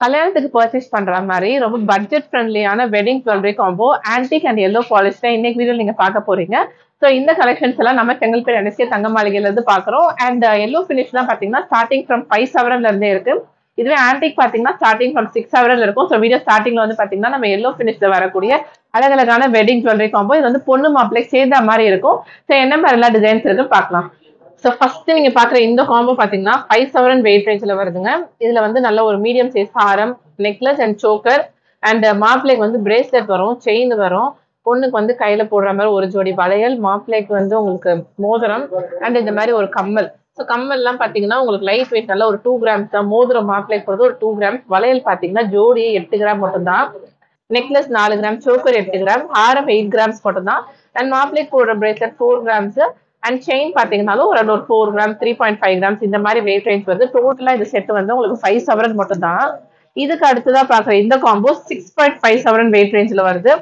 கல்யாணத்துக்கு பர்ச்சேஸ் பண்ற மாதிரி ரொம்ப பட்ஜெட் ஃப்ரெண்ட்லியான wedding jewellery combo antique and yellow polish தான் இன்னைக்கு வீடியோ நீங்க பார்க்க போறீங்க. ஸோ இந்த கலெக்ஷன்ஸ் எல்லாம் நம்ம செங்கல்பேட் NSK தங்க மாளிகையில இருந்து பாக்குறோம். அண்ட் எல்லோ ஃபினிஷ் தான் பாத்தீங்கன்னா ஸ்டார்டிங் ஃப்ரம் 5 சவரன்ல இருந்தே இருக்கு. இதுவே ஆன்டிக் பாத்தீங்கன்னா ஸ்டார்டிங் ஃப்ரம் 6 சவரன்ல இருக்கும். ஸோ வீடியோ ஸ்டார்டிங்ல வந்து பாத்தீங்கன்னா நம்ம எல்லோ ஃபினிஷ்ல வரக்கூடிய அழகழகான வெட்டிங் ஜுவல்லரி காம்போ. இது வந்து பொண்ணு மாப்பிள்ளை சேர்ந்த மாதிரி இருக்கும். ஸோ என்ன மாதிரி எல்லாம் டிசைன்ஸ் இருக்கு பார்க்கலாம். ஸோ ஃபர்ஸ்ட் நீங்க பாக்குற இந்த காம்போ பாத்தீங்கன்னா 5 சவரன் வெயிட் ரேஞ்சில் வருதுங்க. இதுல வந்து நல்ல ஒரு medium size Haram, necklace and choker and மாப்பிள்ளைக்கு வந்து பிரேஸ்லெட் வரும், செயின் வரும். பொண்ணுக்கு வந்து கையில போடுற மாதிரி ஒரு ஜோடி வளையல், மாப்பிள்ளைக்கு வந்து உங்களுக்கு மோதிரம் அண்ட் இந்த மாதிரி ஒரு கம்மல். ஸோ கம்மல் எல்லாம் பாத்தீங்கன்னா உங்களுக்கு லைட் வெயிட் நல்ல ஒரு 2 கிராம்ஸ் தான். மோதிரம் மாப்பிள்ளைக்கு போடுறது ஒரு 2 கிராம்ஸ், வளையல் பாத்தீங்கன்னா ஜோடி 8 கிராம் மட்டும் தான். நெக்லஸ் 4 கிராம், சோக்கர் 8 கிராம், ஹாரம் 8 கிராம்ஸ் மட்டும் தான். அண்ட் மாப்பிள்ளைக்கு போடுற பிரேஸ்லெட் 4 கிராம்ஸ் அண்ட் செயின் பாத்தீங்கன்னாலும் ஒரு 4 கிராம், 3.5 கிராம்ஸ் இந்த மாதிரி வெயிட் ரேஞ்ச் வருது. டோட்டலா இந்த செட் வந்து உங்களுக்கு 5 சவரன் மட்டும் தான். இதுக்கு அடுத்ததா பாக்குற இந்த காம்போ 6.5 சவரன் வெயிட் ரேஞ்சில் வருது.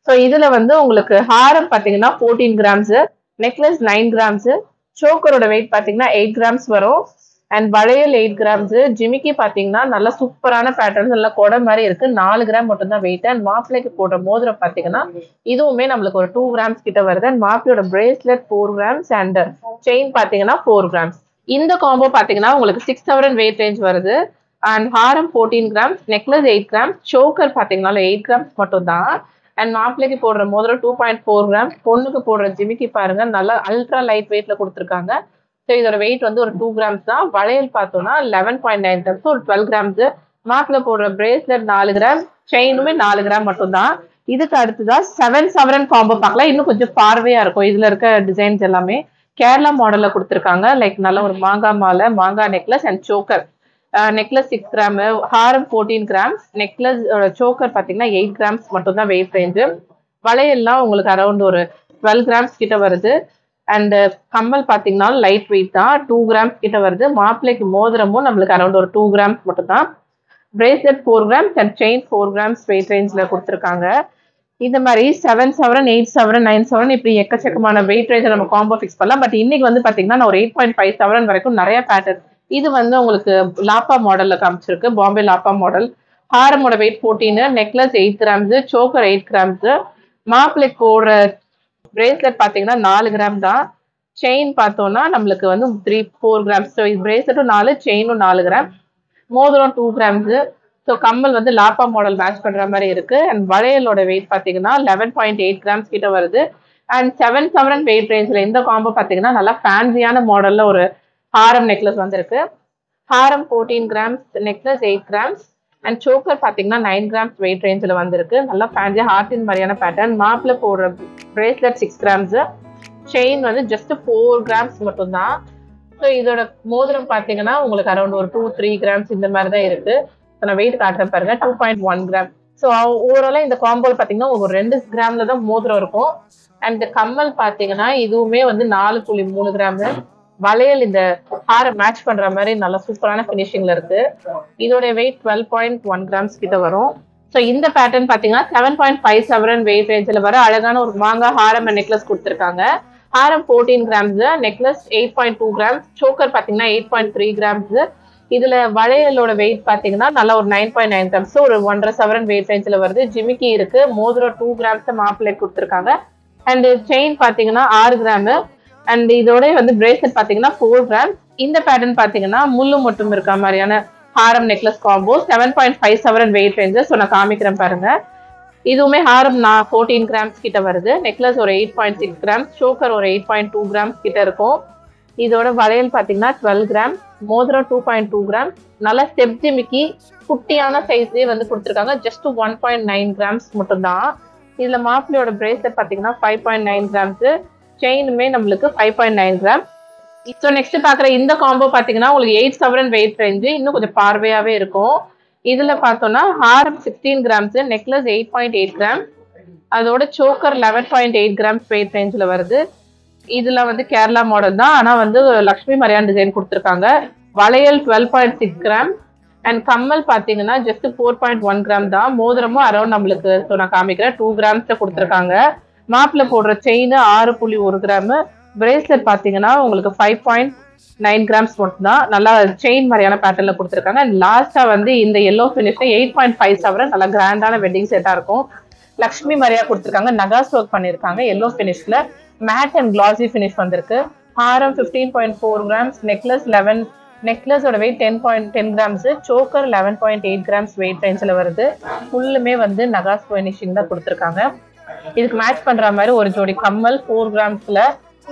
ஸோ இதுல வந்து உங்களுக்கு ஹாரம் பாத்தீங்கன்னா 14 கிராம்ஸ், நெக்லஸ் 9 கிராம்ஸ், சோக்கரோட வெயிட் பாத்தீங்கன்னா 8 கிராம்ஸ் வரும். அண்ட் வளையல் 8 கிராம்ஸ், ஜிமிக்கி பாத்தீங்கன்னா நல்ல சூப்பரான பேட்டர்ன், நல்ல கொடை மாதிரி இருக்கு, 4 கிராம் மட்டும் தான் வெயிட். அண்ட் மாப்பிள்ளைக்கு போடுற மோதிரம் பாத்தீங்கன்னா இதுவுமே நம்மளுக்கு ஒரு 2 கிராம்ஸ் கிட்ட வருது. அண்ட் மாப்பிளையோட பிரேஸ்லெட் 4 கிராம்ஸ் அண்ட் செயின் பாத்தீங்கன்னா 4 கிராம்ஸ். இந்த காம்போ பாத்தீங்கன்னா உங்களுக்கு 6 சவரன் வெயிட் ரேஞ்ச் வருது. And Haram 14 grams, necklace 8 grams, choker பாத்தீங்கன்னா 8 கிராம்ஸ் மட்டும் தான். அண்ட் மாப்பிள்ளைக்கு போடுற மோதிரம் 2.4 கிராம்ஸ், பொண்ணுக்கு போடுற ஜிமிக்கி பாருங்க நல்லா அல்ட்ரா லைட் வெயிட்ல கொடுத்துருக்காங்க. ஸோ இதோட வெயிட் வந்து ஒரு 2 கிராம்ஸ் தான். வளையல் பார்த்தோம்னா 11.9 கிராம்ஸ், ஒரு 12 கிராம்ஸ். மாப்பிள்ள போடுற பிரேஸ்லெட் 4 கிராம், செயினுமே 4 கிராம் மட்டும் தான். இதுக்கு அடுத்துதான் 7 சவரன் காம்போ பார்க்கலாம். இன்னும் கொஞ்சம் பார்வையா இருக்கும். இதுல இருக்க டிசைன்ஸ் எல்லாமே கேரளா மாடல்ல கொடுத்துருக்காங்க. லைக் நல்ல ஒரு மாங்காய் மாலை, மாங்காய் necklace and choker. Necklace 6 gram, Haram 14 grams, necklace choker பார்த்தீங்கன்னா 8 கிராம்ஸ் மட்டும் தான் வெயிட் ரேஞ்சு. வளையல்லாம் உங்களுக்கு அரௌண்ட் ஒரு 12 கிராம்ஸ் கிட்ட வருது. அண்ட் கம்மல் பாத்தீங்கன்னா லைட் வெயிட் தான், 2 கிராம்ஸ் கிட்ட வருது. மாப்பிள்ளைக்கு மோதிரமும் நம்மளுக்கு அரௌண்ட் ஒரு 2 கிராம்ஸ் மட்டும் தான். Bracelet 4 grams and chain 4 grams weight ரேஞ்சில் கொடுத்துருக்காங்க. இந்த மாதிரி 7 சவரன், 8 சவரன், 9 சவரன் இப்படி எக்கச்சக்கமான வெயிட் ரேஞ்சை நம்ம காம்போ ஃபிக்ஸ் பண்ணலாம். பட் இன்னைக்கு வந்து பாத்தீங்கன்னா நான் ஒரு 8.5 சவரன் வரைக்கும் நிறைய பேட்டர்ன். இது வந்து உங்களுக்கு லாப்பா மாடல்ல காமிச்சிருக்கு, பாம்பே லாப்பா மாடல். ஹாரமோட weight 14, necklace 8 grams, choker 8 grams. மாப்பிள்ளைக்கு போடுற பிரேஸ்லெட் பாத்தீங்கன்னா 4 கிராம் தான். செயின் பார்த்தோம்னா நம்மளுக்கு வந்து 4 கிராம்ஸ். ஸோ இது பிரேஸ்லெட்டும் 4, செயினும் 4 கிராம், மோதிரம் 2 கிராம்ஸ். ஸோ கம்மல் வந்து லாப்பா மாடல் மேட்ச் பண்ற மாதிரி இருக்கு. அண்ட் வளையலோட வெயிட் பாத்தீங்கன்னா 11.8 கிராம்ஸ் கிட்ட வருது. அண்ட் 7 சவரன் வெயிட் ரேஞ்சில் இந்த காம்போ பாத்தீங்கன்னா நல்லா ஃபேன்சியான மாடல்ல ஒரு ஹாரம் நெக்லஸ் வந்திருக்கு. ஹாரம் 14 grams, necklace 8 grams and choker பாத்தீங்கன்னா 9 கிராம்ஸ் வெயிட் ரேஞ்சில் வந்திருக்கு. நல்லா ஃபேன்சியா ஹார்டின் மாதிரியான பேட்டர்ன். மாப்பிள்ள போடுற பிரேஸ்லெட் 6 கிராம்ஸ், செயின் வந்து ஜஸ்ட் 4 கிராம்ஸ் மட்டும் தான். ஸோ இதோட மோதிரம் பாத்தீங்கன்னா உங்களுக்கு அரௌண்ட் ஒரு 2-3 கிராம்ஸ் இந்த மாதிரி தான் இருக்கு. ஸோ நான் வெயிட் காட்டுறேன் பாருங்க, 2.1 கிராம். ஸோ ஓவராலா இந்த காம்போல பாத்தீங்கன்னா ஒரு 2 கிராம்ல தான் மோதிரம் இருக்கும். அண்ட் கம்மல் பாத்தீங்கன்னா இதுவுமே வந்து 4.3 கிராம். வளையல் இந்த ஹாரை மேட்ச் பண்ற மாதிரி நல்ல சூப்பரான பினிஷிங்ல இருக்கு. இதோட வெயிட் 12.1 கிராம்ஸ் கிட்ட வரும். ஸோ இந்த பேட்டர்ன் பாத்தீங்கன்னா 7.5 சவரன் வெயிட் ரேஞ்சில் வர அழகான ஒரு மாங்காய் ஹாரம் அண்ட் நெக்லஸ் கொடுத்துருக்காங்க. ஹாரம் 14 கிராம்ஸ், நெக்லஸ் 8.2 கிராம்ஸ், சோக்கர் பாத்தீங்கன்னா 8.3 கிராம்ஸ். இதுல வளையலோட வெயிட் பாத்தீங்கன்னா நல்லா ஒரு 9.9 கிராம்ஸ், ஒரு 1.5 சவரன் வெயிட் ரேஞ்சில் வருது. ஜிமிக்கி இருக்கு, மோதிரம் 2 கிராம்ஸ் மாப்பிள்ளை கொடுத்துருக்காங்க. அண்ட் செயின் பாத்தீங்கன்னா 6 கிராம். அண்ட் இதோட வந்து பிரேஸ்லெட் பாத்தீங்கன்னா 4 கிராம்ஸ். இந்த பேட்டர்ன் பாத்தீங்கன்னா முள்ளு மட்டும் இருக்க மாதிரியான ஹாரம் நெக்லஸ் காம்போ 7.5 சவரன் வெயிட் ரேஞ்சு. ஸோ நான் காமிக்கிறேன் பாருங்க. இதுவுமே ஹாரம் 14 கிராம்ஸ் கிட்ட வருது. நெக்லஸ் ஒரு 8.6 கிராம்ஸ், சோக்கர் ஒரு 8.2 கிராம்ஸ் கிட்ட இருக்கும். இதோட வளையல் பாத்தீங்கன்னா 12 கிராம், மோதிரம் 2.2 கிராம்ஸ். நல்ல ஸ்டெப் ஜிமிக்கி குட்டியான சைஸ்லயே வந்து கொடுத்துருக்காங்க. ஜஸ்ட் 1.9 கிராம்ஸ் மட்டும் தான். இதுல மாப்பிள்ளையோட பிரேஸ்லெட் பாத்தீங்கன்னா 5.9 கிராம்ஸ், செயினுமே நம்மளுக்கு 5.9 கிராம். ஸோ நெக்ஸ்ட் பாக்குற இந்த காம்போ பாத்தீங்கன்னா உங்களுக்கு 8 சவரன் வெயிட் ரேஞ்சு, இன்னும் கொஞ்சம் பார்வையாவே இருக்கும். இதுல பார்த்தோம்னா ஹாரம் 16 கிராம்ஸ், நெக்லஸ் 8.8 கிராம், அதோட சோக்கர் 11.8 கிராம்ஸ் வெயிட் ரேஞ்சில் வருது. இதுல வந்து கேரளா மாடல் தான், ஆனா வந்து லக்ஷ்மி மரியான் டிசைன் கொடுத்துருக்காங்க. வளையல் 12.6 கிராம் அண்ட் கம்மல் பாத்தீங்கன்னா ஜஸ்ட் 4.1 கிராம் தான். மோதிரமும் அரௌண்ட் நம்மளுக்கு நான் காமிக்கிறேன் 2 கிராம்ஸ் கொடுத்துருக்காங்க. மாப்பிள்ள போடுற செயின் 6.1 கிராம். பிரேஸ்லெட் பாத்தீங்கன்னா உங்களுக்கு 9 கிராம்ஸ் மட்டும் தான். நல்லா செயின் மாதிரியான பேட்டர்ல கொடுத்துருக்காங்க. அண்ட் லாஸ்டா வந்து இந்த எல்லோ ஃபினிஷ்ல 8.5 சவரன் நல்லா கிராண்டான வெட்டிங் செட்டா இருக்கும். லக்ஷ்மி மாதிரியா கொடுத்துருக்காங்க. நகாஸ் ஒர்க் பண்ணிருக்காங்க. எல்லோ ஃபினிஷ்ல மேட் அண்ட் கிளாசி ஃபினிஷ் வந்திருக்கு. ஹாரம் 15.4 கிராம்ஸ், நெக்லஸ் 11, நெக்லஸோட weight 10.10 grams, choker 11.8 grams weight ரேஞ்சில் வருது. ஃபுல்லுமே வந்து நகாஸ் ஃபினிஷிங் தான் கொடுத்துருக்காங்க. இதுக்கு மேட்ச் பண்ற மாதிரி ஒரு ஜோடி கம்மல் 4 கிராம்ஸ்ல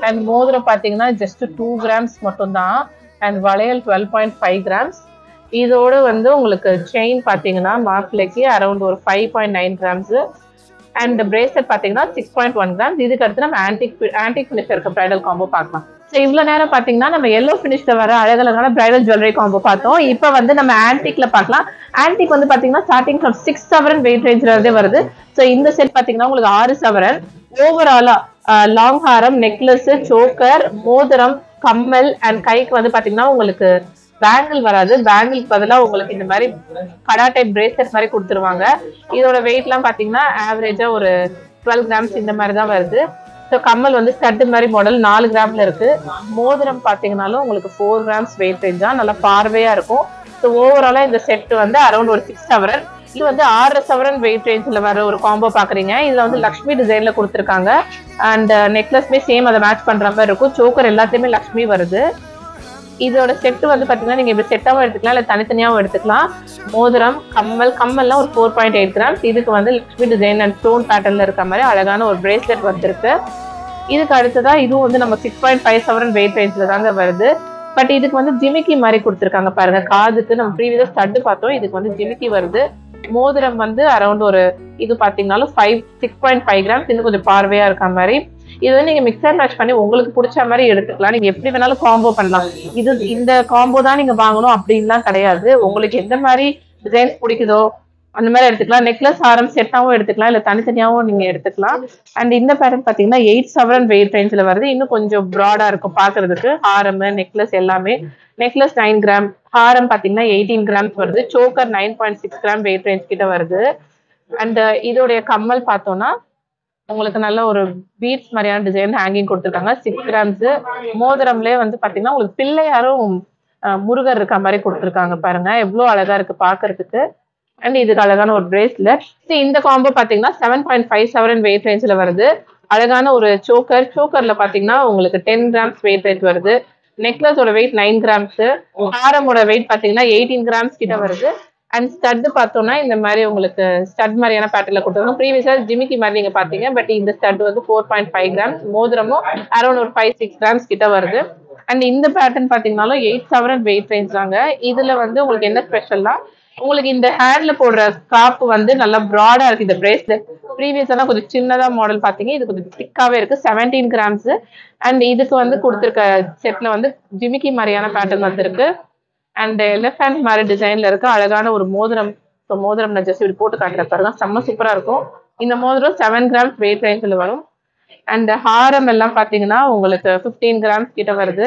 அண்ட் மோதிரம் பாத்தீங்கன்னா ஜஸ்ட் 2 கிராம்ஸ் மட்டும் தான். அண்ட் வளையல் 12.5 கிராம்ஸ். இதோட வந்து உங்களுக்கு செயின் பாத்தீங்கன்னா மாப்பிள்ளைக்கு அரௌண்ட் ஒரு 5.9 கிராம்ஸ் அண்ட் பிரேஸ்லெட் பாத்தீங்கன்னா 6.1 கிராம்ஸ். இதுக்கு அடுத்து நம்ம ஆன்டிக் ஃபினிஷ் இருக்க பிரைடல் காம்போ பார்க்கலாம். ஸோ இவ்வளோ நேரம் பார்த்தீங்கன்னா நம்ம எல்லோ ஃபினிஷ்ல வர அழகழகான பிரைடல் ஜுவல்லரி காம்போ பார்த்தோம். இப்போ வந்து நம்ம ஆன்டிக்ல பார்க்கலாம். ஆன்டிக் வந்து பார்த்தீங்கன்னா ஸ்டார்டிங் ஃப்ரம் 6 சவரன் வெயிட் ரேஞ்சில் வருது. ஸோ இந்த செட் பார்த்தீங்கன்னா உங்களுக்கு 6 சவரன். ஓவராலா லாங் ஹாரம், நெக்லஸ், சோக்கர், மோதிரம், கம்மல் அண்ட் கைக்கு வந்து பார்த்தீங்கன்னா உங்களுக்கு பேங்கிள் வராது. பேங்கிளுக்கு பதிலாக உங்களுக்கு இந்த மாதிரி கடா டைப் பிரேஸ்லெட் மாதிரி கொடுத்துருவாங்க. இதோட வெயிட்லாம் பார்த்தீங்கன்னா ஆவரேஜா ஒரு 12 கிராம்ஸ் இந்த மாதிரி தான் வருது. ஸோ கம்மல் வந்து ஸ்டட் மாதிரி மாடல் 4 கிராம்ல இருக்கு. மோதிரம் பார்த்தீங்கன்னாலும் உங்களுக்கு 4 கிராம்ஸ் வெயிட் ரேஞ்சா நல்லா பார்வையா இருக்கும். ஸோ ஓவராலா இந்த செட் வந்து அரௌண்ட் ஒரு 6 சவரன். இது வந்து 6 சவரன் வெயிட் ரேஞ்சில் வர ஒரு காம்போ பாக்குறீங்க. இதுல வந்து லக்ஷ்மி டிசைன்ல கொடுத்துருக்காங்க. அண்ட் நெக்லஸ்மே சேம் அதை மேட்ச் பண்ற மாதிரி இருக்கும். சோக்கர் எல்லாத்தையுமே லக்ஷ்மி வருது. இதோட செட்டு வந்து பாத்தீங்கன்னா நீங்க இப்ப செட்டாவும் எடுத்துக்கலாம், இல்ல தனித்தனியாவும் எடுத்துக்கலாம். மோதிரம், கம்மல்லாம் ஒரு 4.8 கிராம்ஸ். இதுக்கு வந்து லக்ஷ்மி டிசைன் அண்ட் ஸ்டோன் பேட்டர்ன்ல இருக்க மாதிரி அழகான ஒரு பிரேஸ்லெட் வந்திருக்கு. இதுக்கு அடுத்ததா இதுவும் வந்து நம்ம 6.5 சவரன் வெயிட் ரேஞ்சில் தாங்க வருது. பட் இதுக்கு வந்து ஜிமிக்கி மாதிரி கொடுத்துருக்காங்க பாருங்க. காதுக்கு நம்ம ப்ரீவியஸா ஸ்டட் பார்த்தோம், இதுக்கு வந்து ஜிமிக்கி வருது. மோதிரம் வந்து அரௌண்ட் ஒரு இது பாத்தீங்கன்னாலும் 6.5 கிராம்ஸ். இன்னும் கொஞ்சம் பார்வையா இருக்க மாதிரி. இது வந்து நீங்க மிக்ஸ் அண்ட் மேட்ச் பண்ணி உங்களுக்கு பிடிச்ச மாதிரி எடுத்துக்கலாம். நீங்க எப்படி வேணாலும் காம்போ பண்ணலாம். இது இந்த காம்போ தான் நீங்க வாங்கணும் அப்படின்லாம் கிடையாது. உங்களுக்கு எந்த மாதிரி டிசைன்ஸ் பிடிக்குதோ அந்த மாதிரி எடுத்துக்கலாம். நெக்லஸ் ஹாரம் செட்டாவும் எடுத்துக்கலாம், இல்ல தனித்தனியாவும் நீங்க எடுத்துக்கலாம். அண்ட் இந்த பேட்டர்ன் பாத்தீங்கன்னா 8 சவரன் வெயிட் ரேஞ்சில் வருது. இன்னும் கொஞ்சம் ப்ராடா இருக்கும் பாக்குறதுக்கு. ஹாரம், நெக்லஸ் எல்லாமே. நெக்லஸ் 9 கிராம், ஹாரம் பாத்தீங்கன்னா 18 கிராம்ஸ் வருது. சோக்கர் 9.6 கிராம் வெயிட் ரேஞ்ச் கிட்ட வருது. அண்ட் இதோடைய கம்மல் பார்த்தோம்னா உங்களுக்கு நல்ல ஒரு பீட்ஸ் மாதிரியான டிசைன் ஹேங்கிங் கொடுத்துருக்காங்க. 6 கிராம்ஸ். மோதிரம்லேயே வந்து பாத்தீங்கன்னா உங்களுக்கு பிள்ளையாரும் முருகர் இருக்க மாதிரி கொடுத்துருக்காங்க பாருங்க. எவ்வளவு அழகா இருக்கு பாக்குறதுக்கு. அண்ட் இதுக்கு அழகான ஒரு பிரேஸ்லெட். இந்த காம்போ பாத்தீங்கன்னா 7.5 சவரன் வெயிட் ரேஞ்சில் வருது. அழகான ஒரு சோக்கர்ல பாத்தீங்கன்னா உங்களுக்கு 10 கிராம்ஸ் வெயிட் ரேஞ்ச் வருது. நெக்லஸோட வெயிட் 9 கிராம்ஸ். ஹாரமோட வெயிட் பாத்தீங்கன்னா 18 கிராம்ஸ் கிட்ட வருது. அண்ட் ஸ்டட் பார்த்தோம்னா இந்த மாதிரி உங்களுக்கு ஸ்டட் மாதிரியான பேட்டர்ல கொடுத்துருக்காங்க. ப்ரீவியஸா ஜிமிக்கி மாதிரி நீங்க பாத்தீங்க. பட் இந்த ஸ்டட் வந்து 4.5 கிராம்ஸ். மோதிரமும் அரௌண்ட் ஒரு 5-6 கிராம்ஸ் கிட்ட வருது. அண்ட் இந்த பேட்டர்ன் பாத்தீங்கன்னாலும் 8 சவரன் வெயிட் ரேஞ்ச் தாங்க. இதுல வந்து உங்களுக்கு என்ன ஸ்பெஷல்னா உங்களுக்கு இந்த ஹேர்ல போடுற ஸ்கார்ப் வந்து நல்லா ப்ராடா இருக்கு. இந்த பிரேஸ்லெட் ப்ரீவியஸா கொஞ்சம் சின்னதா மாடல் பாத்தீங்க. இது கொஞ்சம் திக்காவே இருக்கு. 17 கிராம்ஸ். அண்ட் இதுக்கு வந்து கொடுத்துருக்க செட்ல வந்து ஜிமிக்கி மாதிரியான பேட்டர்ன் வந்திருக்கு. அண்ட் எலிஃபண்ட் மாதிரி டிசைன்ல இருக்கு. அழகான ஒரு மோதிரம். மோதிரம் நான் ஜஸ்ட் இப்படி போட்டு காட்டுற பாருங்க. செம்ம சூப்பரா இருக்கும். இந்த மோதிரம் 7 கிராம்ஸ் வெயிட் ரேஞ்சில் வரும். அண்ட் ஹாரம் எல்லாம் பாத்தீங்கன்னா உங்களுக்கு 15 கிராம்ஸ் கிட்ட வருது.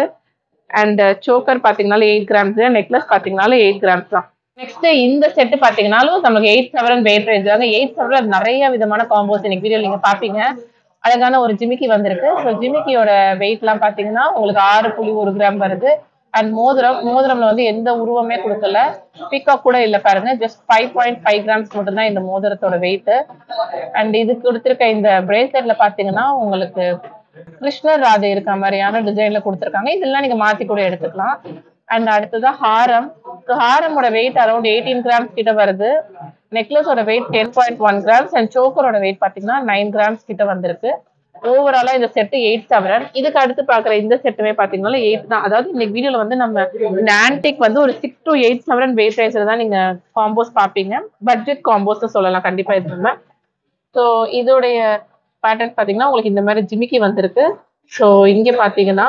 அண்ட் சோக்கர் பாத்தீங்கன்னாலும் 8 கிராம்ஸ். நெக்லஸ் பாத்தீங்கன்னாலும் 8 கிராம்ஸ் தான். நெக்ஸ்ட் இந்த செட் பாத்தீங்கன்னாலும் நமக்கு 8 சவரன் வெயிட் ரேஞ்ச் தாங்க. 8 சவரன் நிறைய விதமான காம்போஸ் இன்னைக்கு வீடியோ நீங்க பாப்பீங்க. அழகான ஒரு ஜிமிக்கி வந்திருக்கு. ஸோ ஜிமிக்கியோட வெயிட் எல்லாம் பாத்தீங்கன்னா உங்களுக்கு 6.1 கிராம் வருது. அண்ட் மோதிரம்ல வந்து எந்த உருவமே கொடுக்கல, பீகாக் கூட இல்ல பாருங்க. ஜஸ்ட் 5.5 கிராம்ஸ் மட்டும் தான் இந்த மோதிரத்தோட வெயிட். அண்ட் இது கொடுத்துருக்க இந்த பிரேஸ்லெட்ல பாத்தீங்கன்னா உங்களுக்கு கிருஷ்ணர் ராதை இருக்க மாதிரியான டிசைன்ல கொடுத்துருக்காங்க. இதெல்லாம் நீங்க மாத்தி கூட எடுத்துக்கலாம். அண்ட் அடுத்ததான் ஹாரம். ஹாரமோட வெயிட் அரௌண்ட் 18 கிராம்ஸ் கிட்ட வருது. நெக்லஸோட வெயிட் 10.1 கிராம்ஸ். அண்ட் சோக்கரோட வெயிட் பாத்தீங்கன்னா 9 கிராம்ஸ் கிட்ட வந்திருக்கு. ஓவராலா இந்த செட் 8 சவரன். இதுக்கு அடுத்து பாக்குற இந்த செட்டுமே பாத்தீங்கன்னா 8 தான். அதாவது இந்த வீடியோல வந்து நம்ம இந்த ஆன்டிக் வந்து ஒரு 6 to 8 சவரன் வெயிட் ரேஞ்சில தான் நீங்க காம்போஸ் பாப்பீங்க. பட்ஜெட் காம்போஸ் சொல்லலாம் கண்டிப்பா இது. ஸோ இதோடைய பேட்டர்ன் பாத்தீங்கன்னா உங்களுக்கு இந்த மாதிரி ஜிமிக்கி வந்திருக்கு. ஸோ இங்க பாத்தீங்கன்னா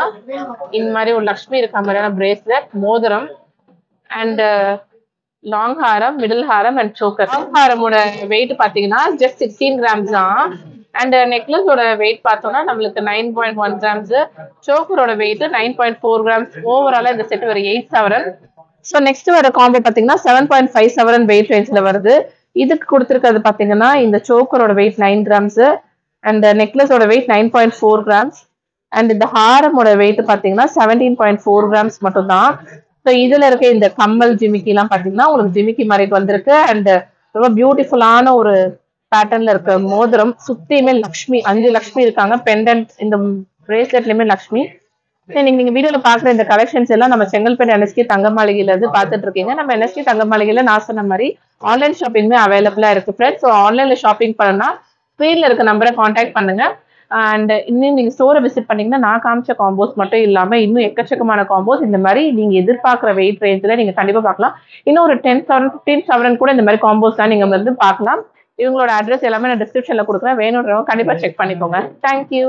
இந்த மாதிரி ஒரு லக்ஷ்மி இருக்க மாதிரியான பிரேஸ்லெட், மோதிரம் and long Haram, middle Haram and choker. Long ஹாரமோட wait பாத்தீங்கன்னா ஜஸ்ட் 16 கிராம்ஸ் தான். அண்ட் நெக்லஸோட வெயிட் பார்த்தோம்னா நம்மளுக்கு 9.1 கிராம்ஸ். சோக்கரோட wait 9.4 grams. ஓவராலா இந்த செட் ஒரு 8 சவரன். ஸோ நெக்ஸ்ட் வர காம்போ பாத்தீங்கன்னா 7.5 சவரன் வெயிட் ரேஞ்சில் வருது. இதுக்கு கொடுத்துருக்கிறது பாத்தீங்கன்னா இந்த சோக்கரோட வெயிட் 9 கிராம்ஸ். அண்ட் நெக்லஸோட வெயிட் 9.4 கிராம்ஸ். அண்ட் இந்த ஹாரமோட வெயிட் பாத்தீங்கன்னா 17.4 கிராம்ஸ் மட்டும் தான். ஸோ இதுல இருக்க இந்த கம்மல் ஜிமிக்கி எல்லாம் பாத்தீங்கன்னா உங்களுக்கு ஜிமிக்கி மாதிரி வந்திருக்கு. அண்ட் ரொம்ப பியூட்டிஃபுல்லான ஒரு பேட்டர்ன்ல இருக்க மோதிரம், சுத்தியுமே லக்ஷ்மி, 5 லக்ஷ்மி இருக்காங்க. பெண்டன்ட் இந்த பிரேஸ்லெட்லயுமே லக்ஷ்மி. நீங்க வீடியோல பாக்குற இந்த கலெக்ஷன்ஸ் எல்லாம் நம்ம செங்கல்பேட் NSK தங்க மாளிகையில இருந்து பாத்துட்டு இருக்கீங்க. நம்ம NSK தங்க மாளிகையில நான் சொன்ன மாதிரி ஆன்லைன் ஷாப்பிங்குமே அவைலபிளா இருக்கு ஃப்ரெண்ட்ஸ். ஸோ ஆன்லைன்ல ஷாப்பிங் பண்ணா ஸ்கிரீன்ல இருக்க நம்பரை கான்டாக்ட் பண்ணுங்க. அண்ட் இன்னும் நீங்க ஸ்டோரை விசிட் பண்ணீங்கன்னா நான் காமிச்ச காம்போஸ் மட்டும் இல்லாம இன்னும் எக்கச்சக்கமான காம்போஸ் இந்த மாதிரி நீங்க எதிர்பார்க்குற வெயிட் ரேஞ்சில் நீங்க கண்டிப்பா பார்க்கலாம். இன்னும் ஒரு 10,000 15,000 கூட இந்த மாதிரி காம்போஸ் தான் நீங்க வந்து பார்க்கலாம். இவங்களோட அட்ரஸ் எல்லாமே நான் டிஸ்கிரிப்ஷன்ல கொடுக்குறேன். வேணும்ன்றவங்க கண்டிப்பா செக் பண்ணிக்கோங்க. தேங்க்யூ.